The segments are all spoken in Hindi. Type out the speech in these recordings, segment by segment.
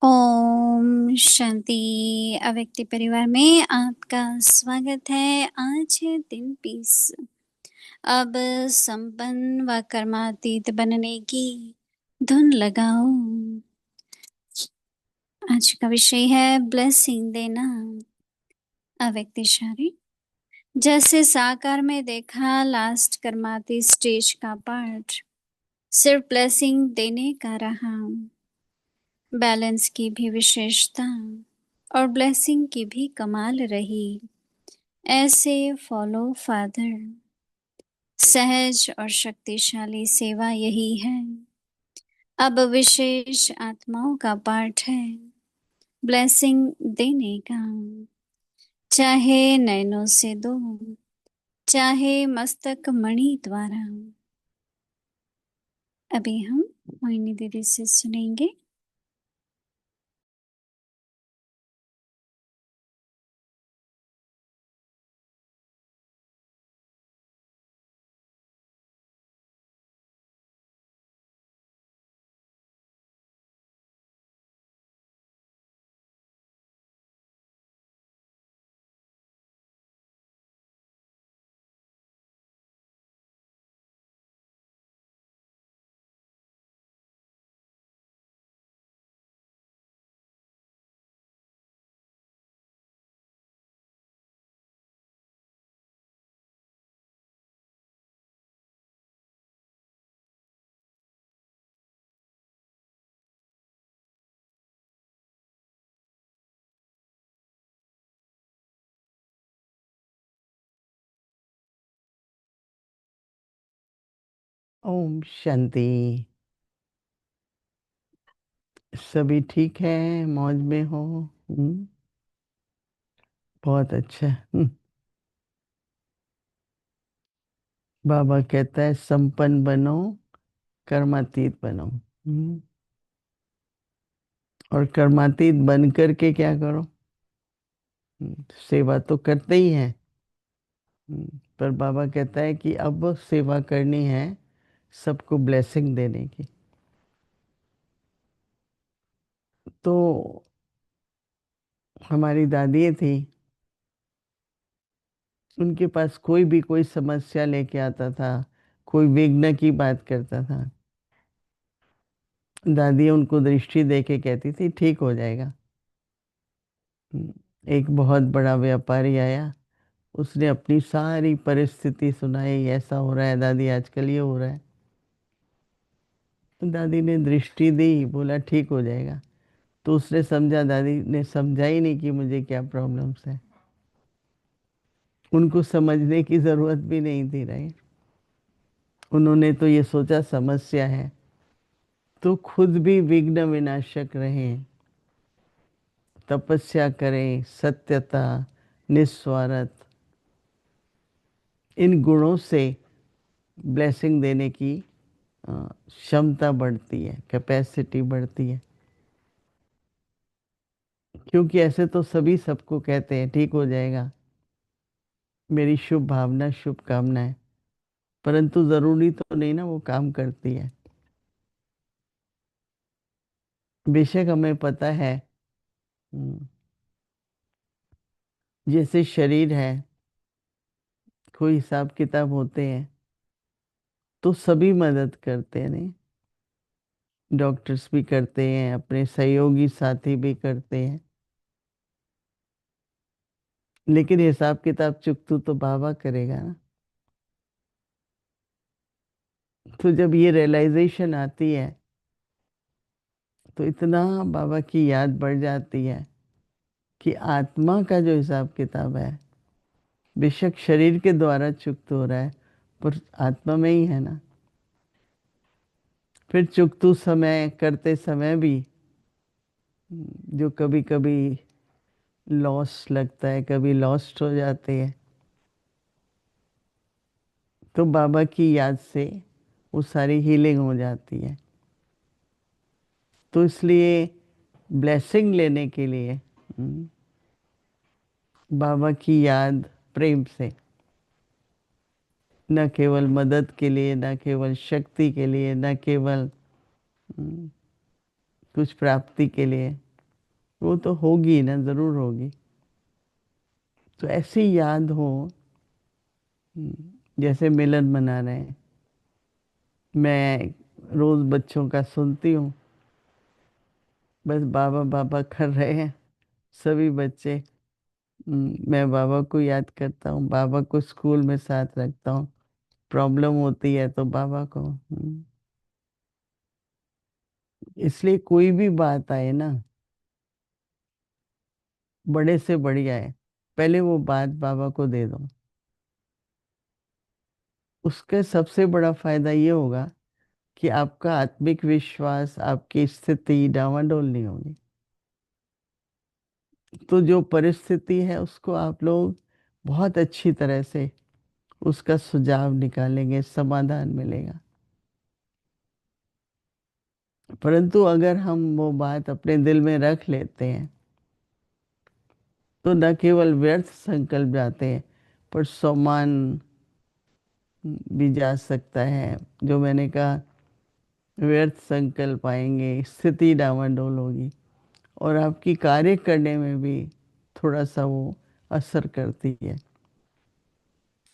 ओम शांति। अव्यक्ति परिवार में आपका स्वागत है। आज है दिन 20। अब संपन्न व कर्मातीत बनने की धुन लगाओ। आज का विषय है ब्लेसिंग देना। अव्यक्ति शारी जैसे साकार में देखा लास्ट कर्माती स्टेज का पार्ट सिर्फ ब्लेसिंग देने का रहा। बैलेंस की भी विशेषता और ब्लेसिंग की भी कमाल रही। ऐसे फॉलो फादर। सहज और शक्तिशाली सेवा यही है। अब विशेष आत्माओं का पाठ है ब्लेसिंग देने का। चाहे नैनों से दो, चाहे मस्तक मणि द्वारा। अभी हम मोहिनी दीदी से सुनेंगे। ओम शांति। सभी ठीक है, मौज में हो? बहुत अच्छा। बाबा कहता है संपन्न बनो, कर्मातीत बनो। और कर्मातीत बन करके क्या करो? सेवा तो करते ही हैं। पर बाबा कहता है कि अब सेवा करनी है सबको ब्लेसिंग देने की। तो हमारी दादी थी, उनके पास कोई भी कोई समस्या लेके आता था, कोई विघ्न की बात करता था, दादी उनको दृष्टि देके कहती थी ठीक हो जाएगा। एक बहुत बड़ा व्यापारी आया, उसने अपनी सारी परिस्थिति सुनाई, ऐसा हो रहा है दादी, आजकल ये हो रहा है। तो दादी ने दृष्टि दी, बोला ठीक हो जाएगा। तो उसने समझा, दादी ने समझा ही नहीं कि मुझे क्या प्रॉब्लम्स है। उनको समझने की जरूरत भी नहीं थी, राइट। उन्होंने तो ये सोचा समस्या है, तो खुद भी विघ्न विनाशक रहें, तपस्या करें, सत्यता, निस्वार्थ, इन गुणों से ब्लेसिंग देने की क्षमता बढ़ती है, कैपेसिटी बढ़ती है। क्योंकि ऐसे तो सभी सबको कहते हैं ठीक हो जाएगा, मेरी शुभ भावना शुभ कामना है, परंतु जरूरी तो नहीं ना वो काम करती है। बेशक हमें पता है, जैसे शरीर है, कोई हिसाब किताब होते हैं तो सभी मदद करते हैं, नहीं? डॉक्टर्स भी करते हैं, अपने सहयोगी साथी भी करते हैं, लेकिन हिसाब किताब चुकतू तो बाबा करेगा ना। तो जब ये रियलाइजेशन आती है तो इतना बाबा की याद बढ़ जाती है कि आत्मा का जो हिसाब किताब है, बेशक शरीर के द्वारा चुकत हो रहा है, पर आत्मा में ही है ना। फिर चुकतू समय करते समय भी जो कभी कभी लॉस लगता है, कभी लॉस्ट हो जाते हैं, तो बाबा की याद से वो सारी हीलिंग हो जाती है। तो इसलिए ब्लेसिंग लेने के लिए बाबा की याद प्रेम से, न केवल मदद के लिए, न केवल शक्ति के लिए, न केवल कुछ प्राप्ति के लिए, वो तो होगी ना, जरूर होगी। तो ऐसी याद हो, जैसे मिलन मना रहे हैं, मैं रोज बच्चों का सुनती हूँ, बस बाबा बाबा कर रहे हैं सभी बच्चे। मैं बाबा को याद करता हूँ, बाबा को स्कूल में साथ रखता हूँ, प्रॉब्लम होती है तो बाबा को। इसलिए कोई भी बात आए ना, बड़े से बढ़िया है, पहले वो बात बाबा को दे दो। उसके सबसे बड़ा फायदा ये होगा कि आपका आत्मिक विश्वास, आपकी स्थिति डावाडोल नहीं होगी। तो जो परिस्थिति है उसको आप लोग बहुत अच्छी तरह से उसका सुझाव निकालेंगे, समाधान मिलेगा। परंतु अगर हम वो बात अपने दिल में रख लेते हैं, तो न केवल व्यर्थ संकल्प जाते हैं, पर सम्मान भी जा सकता है। जो मैंने कहा, व्यर्थ संकल्प आएंगे, स्थिति डावाडोल होगी, और आपकी कार्य करने में भी थोड़ा सा वो असर करती है।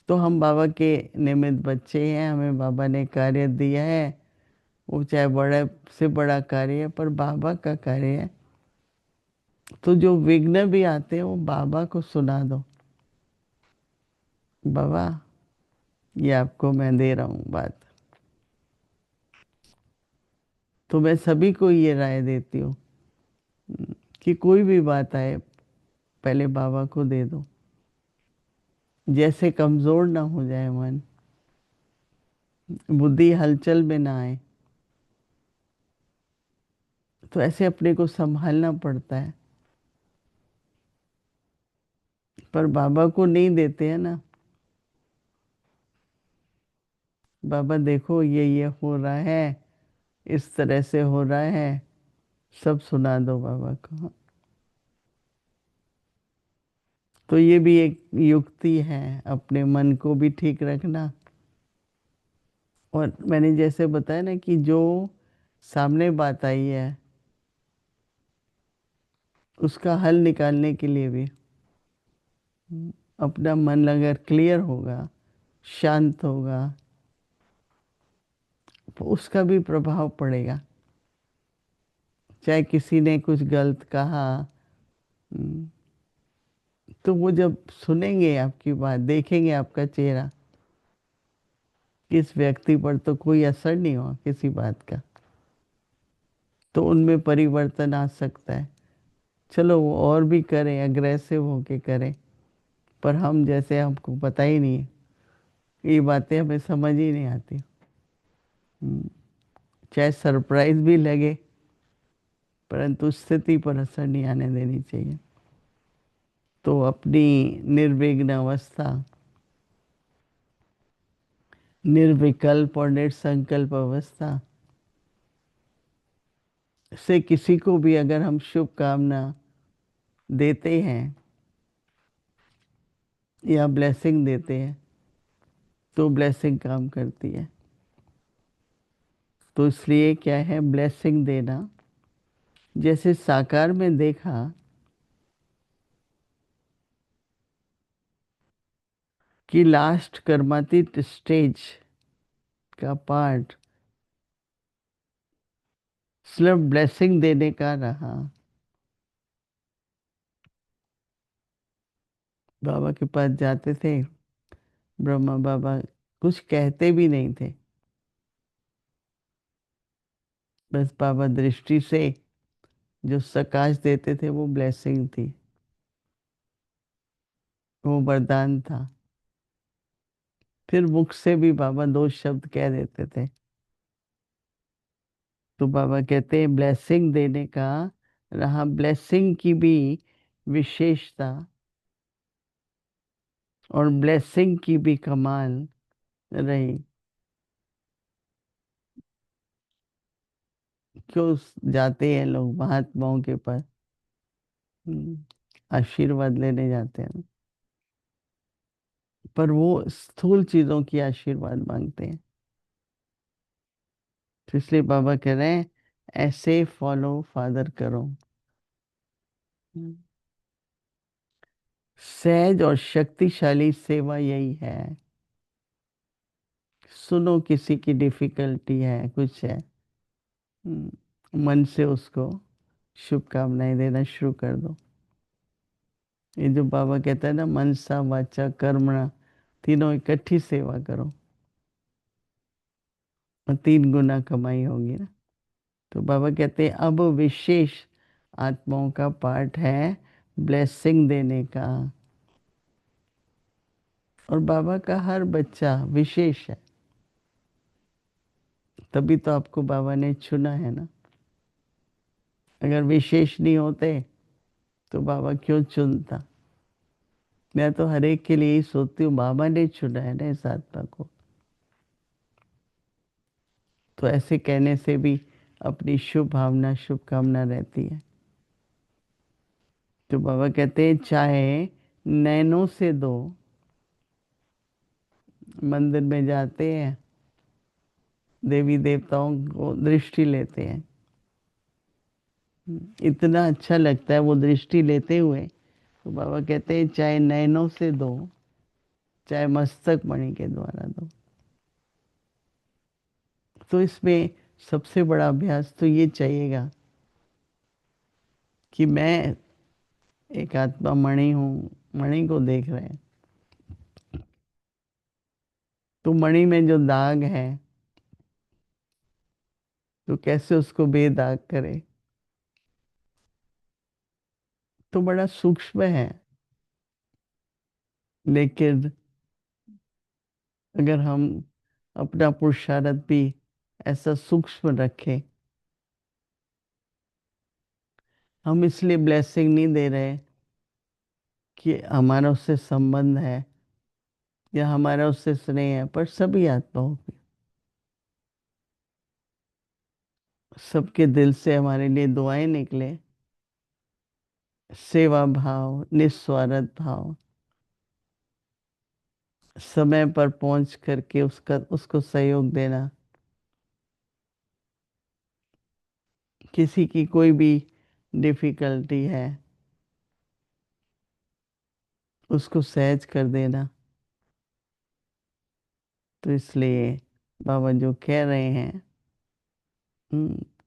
तो हम बाबा के निमित्त बच्चे हैं, हमें बाबा ने कार्य दिया है, वो चाहे बड़े से बड़ा कार्य है, पर बाबा का कार्य है। तो जो विघ्न भी आते हैं वो बाबा को सुना दो, बाबा ये आपको मैं दे रहा हूँ बात। तो मैं सभी को ये राय देती हूँ कि कोई भी बात आए, पहले बाबा को दे दो, जैसे कमजोर ना हो जाए मन, बुद्धि हलचल में ना आए। तो ऐसे अपने को संभालना पड़ता है, पर बाबा को नहीं देते हैं ना। बाबा देखो ये हो रहा है, इस तरह से हो रहा है, सब सुना दो बाबा को। तो ये भी एक युक्ति है, अपने मन को भी ठीक रखना। और मैंने जैसे बताया ना कि जो सामने बात आई है, उसका हल निकालने के लिए भी अपना मन अगर क्लियर होगा, शांत होगा, तो उसका भी प्रभाव पड़ेगा। चाहे किसी ने कुछ गलत कहा, हम्म, तो वो जब सुनेंगे आपकी बात, देखेंगे आपका चेहरा, किस व्यक्ति पर तो कोई असर नहीं हुआ किसी बात का, तो उनमें परिवर्तन आ सकता है। चलो वो और भी करें, अग्रेसिव होके करें, पर हम जैसे, हमको पता ही नहीं है, ये बातें हमें समझ ही नहीं आती। हम्म, चाहे सरप्राइज भी लगे, परंतु स्थिति पर असर नहीं आने देनी चाहिए। तो अपनी निर्विघ्न अवस्था, निर्विकल्प और निसंकल्प अवस्था से किसी को भी अगर हम शुभकामना देते हैं या ब्लेसिंग देते हैं, तो ब्लेसिंग काम करती है। तो इसलिए क्या है ब्लेसिंग देना, जैसे साकार में देखा कि लास्ट कर्मातीत स्टेज का पार्ट सिर्फ ब्लेसिंग देने का रहा। बाबा के पास जाते थे, ब्रह्मा बाबा कुछ कहते भी नहीं थे, बस बाबा दृष्टि से जो प्रकाश देते थे वो ब्लेसिंग थी, वो वरदान था। फिर मुख से भी बाबा दो शब्द कह देते थे, तो बाबा कहते हैं ब्लेसिंग देने का रहा, ब्लेसिंग की भी विशेषता और ब्लेसिंग की भी कमाल रही। क्यों जाते हैं लोग महात्माओं के पास, हम्म, आशीर्वाद लेने जाते हैं, पर वो स्थूल चीजों की आशीर्वाद मांगते हैं। तो इसलिए बाबा कह रहे हैं ऐसे फॉलो फादर करो। सहज और शक्तिशाली सेवा यही है। सुनो किसी की डिफिकल्टी है, कुछ है, मन से उसको शुभकामनाएं देना शुरू कर दो। ये जो बाबा कहता है ना, मनसा वाचा कर्मणा, तीनों इकट्ठी सेवा करो और 3 गुना कमाई होगी ना। तो बाबा कहते हैं अब विशेष आत्माओं का पार्ट है ब्लेसिंग देने का। और बाबा का हर बच्चा विशेष है, तभी तो आपको बाबा ने चुना है ना। अगर विशेष नहीं होते तो बाबा क्यों चुनता। मैं तो हर एक के लिए ही सोचती हूँ, बाबा ने चुना है ना इस आत्मा को। तो ऐसे कहने से भी अपनी शुभ भावना शुभकामना रहती है। तो बाबा कहते हैं चाहे नैनों से दो। मंदिर में जाते हैं, देवी देवताओं को दृष्टि लेते हैं, इतना अच्छा लगता है वो दृष्टि लेते हुए। तो बाबा कहते हैं चाहे नैनों से दो, चाहे मस्तक मणि के द्वारा दो। तो इसमें सबसे बड़ा अभ्यास तो ये चाहिएगा कि मैं एक आत्मा मणि हूँ, मणि को देख रहे हैं। तो मणि में जो दाग है, तो कैसे उसको बेदाग करे। तो बड़ा सूक्ष्म है, लेकिन अगर हम अपना पुरुषार्थ भी ऐसा सूक्ष्म रखें, हम इसलिए ब्लेसिंग नहीं दे रहे कि हमारा उससे संबंध है या हमारा उससे स्नेह है, पर सभी आत्माओं की, सबके दिल से हमारे लिए दुआएं निकले, सेवा भाव, निस्वार्थ भाव, समय पर पहुंच करके उसको सहयोग देना। किसी की कोई भी डिफिकल्टी है, उसको सहज कर देना। तो इसलिए बाबा जो कह रहे हैं,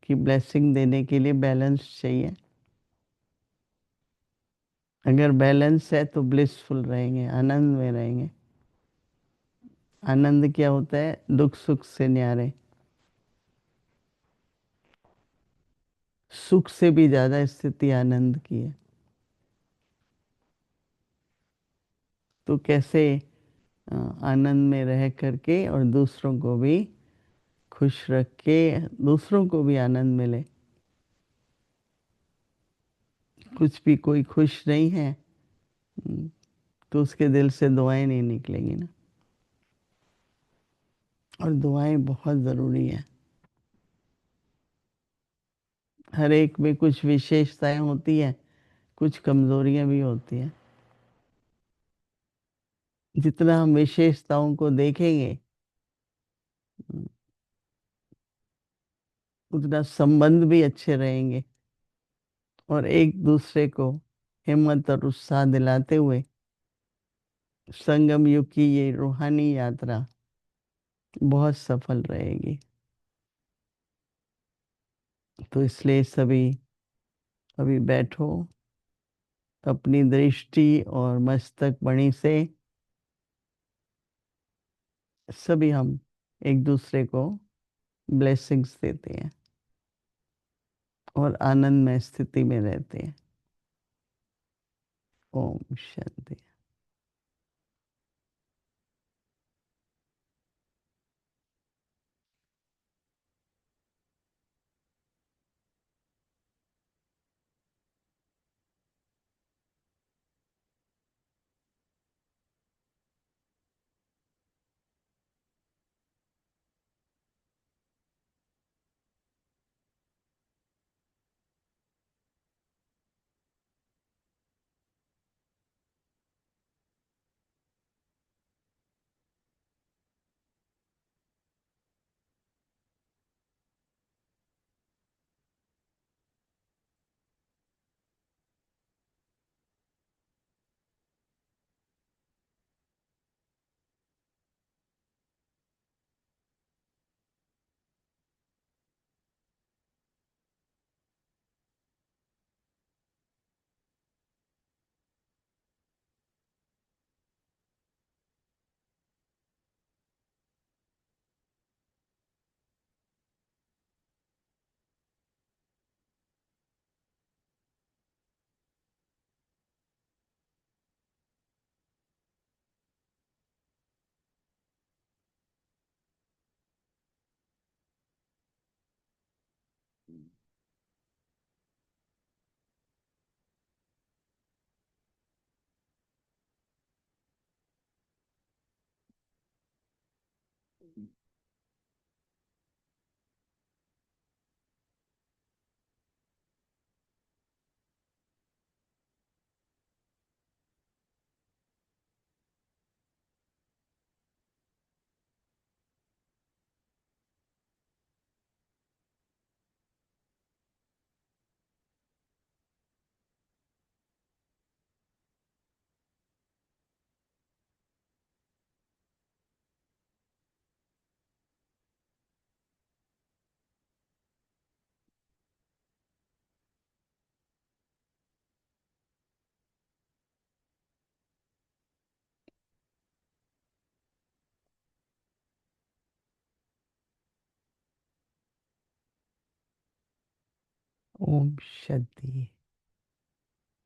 कि ब्लेसिंग देने के लिए बैलेंस चाहिए। अगर बैलेंस है तो ब्लिसफुल रहेंगे, आनंद में रहेंगे। आनंद क्या होता है? दुख सुख से न्यारे, सुख से भी ज्यादा स्थिति आनंद की है। तो कैसे आनंद में रह करके और दूसरों को भी खुश रख के दूसरों को भी आनंद मिले। कुछ भी कोई खुश नहीं है, तो उसके दिल से दुआएं नहीं निकलेंगी ना। और दुआएं बहुत जरूरी है। हर एक में कुछ विशेषताएं होती हैं, कुछ कमजोरियां भी होती हैं। जितना हम विशेषताओं को देखेंगे, उतना संबंध भी अच्छे रहेंगे। और एक दूसरे को हिम्मत और उत्साह दिलाते हुए संगम युग की ये रूहानी यात्रा बहुत सफल रहेगी। तो इसलिए सभी अभी बैठो, अपनी दृष्टि और मस्तक मणि से सभी हम एक दूसरे को ब्लेसिंग्स देते हैं और आनंद में स्थिति में रहते हैं। ओम शांति। ओम शांति।